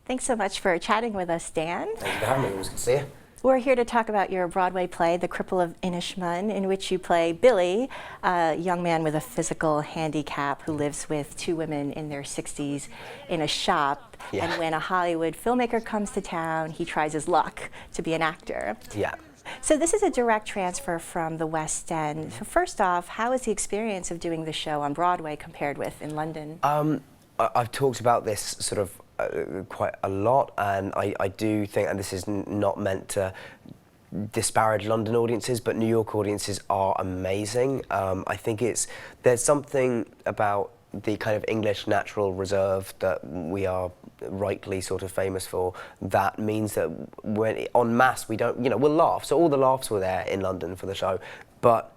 Thanks so much for chatting with us, Dan. Thank you for having me. It was good to see you. We're here to talk about your Broadway play, The Cripple of Inishmaan, in which you play Billy, a young man with a physical handicap who lives with two women in their 60s in a shop. Yeah. And when a Hollywood filmmaker comes to town, he tries his luck to be an actor. Yeah. So this is a direct transfer from the West End. So first off, how is the experience of doing the show on Broadway compared with in London? I've talked about this sort of quite a lot, and I do think, and this is not meant to disparage London audiences, but New York audiences are amazing. I think there's something about the kind of English natural reserve that we are rightly sort of famous for, that means that when en masse we don't, we'll laugh. So all the laughs were there in London for the show, but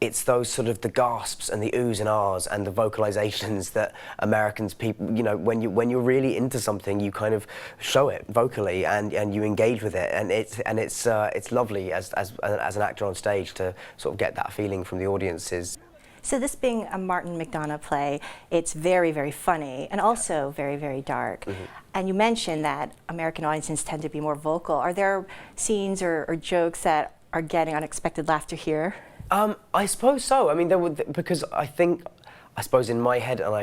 it's those sort of the gasps and the oohs and ahs and the vocalizations that Americans, people, when you're really into something, you kind of show it vocally and you engage with it, and it's lovely as an actor on stage to sort of get that feeling from the audiences. So this being a Martin McDonagh play, it's very, very funny and also very, very dark. Mm-hmm. And you mentioned that American audiences tend to be more vocal. Are there scenes or jokes that are getting unexpected laughter here? I suppose so. I mean, because I suppose in my head, and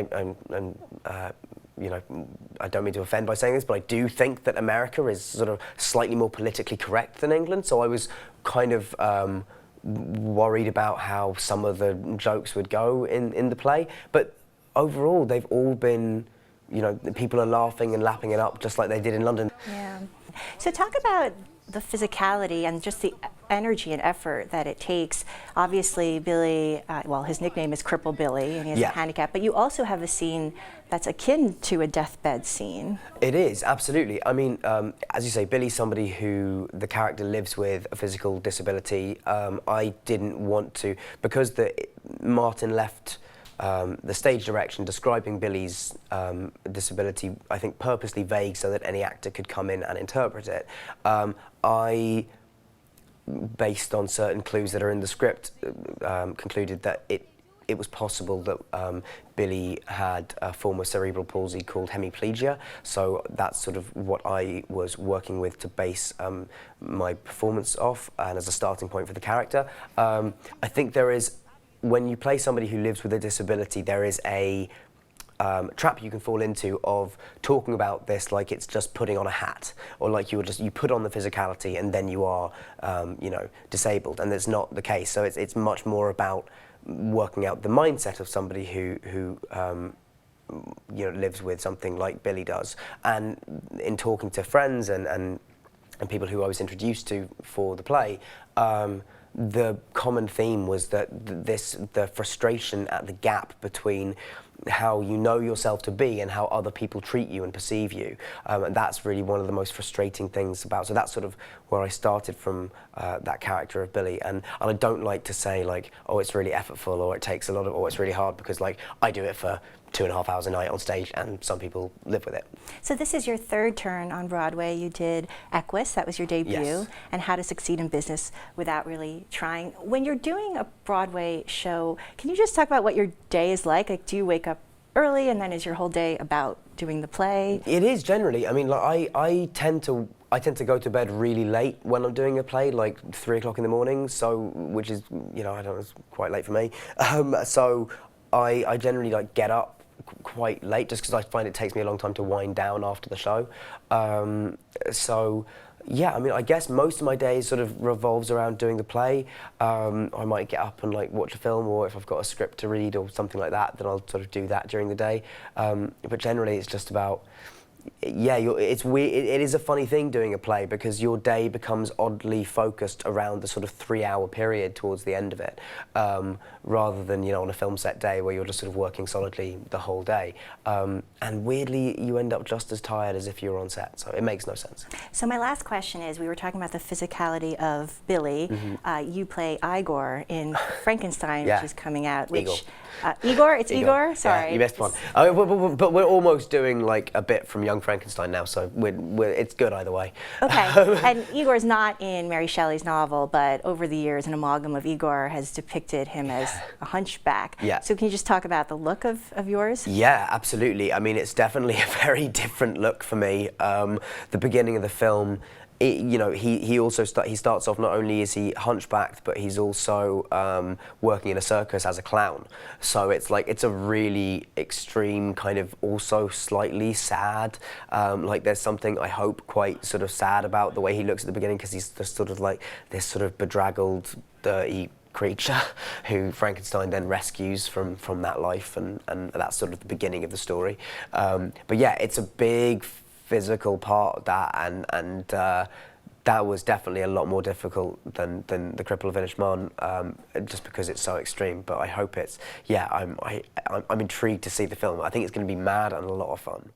I don't mean to offend by saying this, but I do think that America is sort of slightly more politically correct than England. So I was kind of worried about how some of the jokes would go in the play. But overall, they've all been, people are laughing and lapping it up just like they did in London. Yeah. So talk about the physicality and just the energy and effort that it takes. Obviously, Billy, his nickname is Cripple Billy, and he has a handicap, but you also have a scene that's akin to a deathbed scene. It is, absolutely. I mean, as you say, Billy's somebody who the character lives with a physical disability. I didn't want to, because Martin left the stage direction describing Billy's disability, I think, purposely vague so that any actor could come in and interpret it. I, based on certain clues that are in the script, concluded that it was possible that Billy had a form of cerebral palsy called hemiplegia. So that's sort of what I was working with to base my performance off, and as a starting point for the character. I think there is, when you play somebody who lives with a disability, there is a trap you can fall into of talking about this like it's just putting on a hat, or like you put on the physicality and then you are, disabled, and that's not the case. So it's much more about working out the mindset of somebody who lives with something like Billy does. And in talking to friends and people who I was introduced to for the play, the common theme was that the frustration at the gap between how you know yourself to be and how other people treat you and perceive you. And that's really one of the most frustrating things about. So that's sort of where I started from, that character of Billy. And I don't like to say like, oh, it's really effortful, or it takes a lot of, or it's really hard, because like I do it for 2.5 hours a night on stage, and some people live with it. So this is your third turn on Broadway. You did Equus, that was your debut, yes, and How to Succeed in Business Without Really Trying. When you're doing a Broadway show, can you just talk about what your day is like? Like, do you wake up early, and then is your whole day about doing the play? It is generally. I mean, like, I tend to go to bed really late when I'm doing a play, like 3 o'clock in the morning. So, which is, I don't know, it's quite late for me. So I generally like get up quite late, just because I find it takes me a long time to wind down after the show. So yeah, I mean, I guess most of my day sort of revolves around doing the play. I might get up and like watch a film, or if I've got a script to read or something like that, then I'll sort of do that during the day. But generally it's just about, it's weird. It is a funny thing doing a play, because your day becomes oddly focused around the sort of 3-hour period towards the end of it, rather than on a film set day where you're just sort of working solidly the whole day. And weirdly, you end up just as tired as if you were on set. So it makes no sense. So my last question is: we were talking about the physicality of Billy. Mm-hmm. You play Igor in Frankenstein, which is coming out. Which Eagle. Igor? It's Igor? Sorry. Yeah, you missed one. But we're almost doing like a bit from Young Frankenstein now, so it's good either way. Okay. And Igor's not in Mary Shelley's novel, but over the years, an amalgam of Igor has depicted him as a hunchback. Yeah. So can you just talk about the look of yours? Yeah, absolutely. I mean, it's definitely a very different look for me. The beginning of the film, he also starts off, not only is he hunchbacked, but he's also working in a circus as a clown. So it's a really extreme kind of, also slightly sad. Like there's something, I hope, quite sort of sad about the way he looks at the beginning, because he's just sort of like this sort of bedraggled, dirty creature who Frankenstein then rescues from that life, and that's sort of the beginning of the story. But yeah, it's a big physical part of that, and that was definitely a lot more difficult than the Cripple of Inishmaan, just because it's so extreme. But I hope I'm intrigued to see the film. I think it's going to be mad and a lot of fun.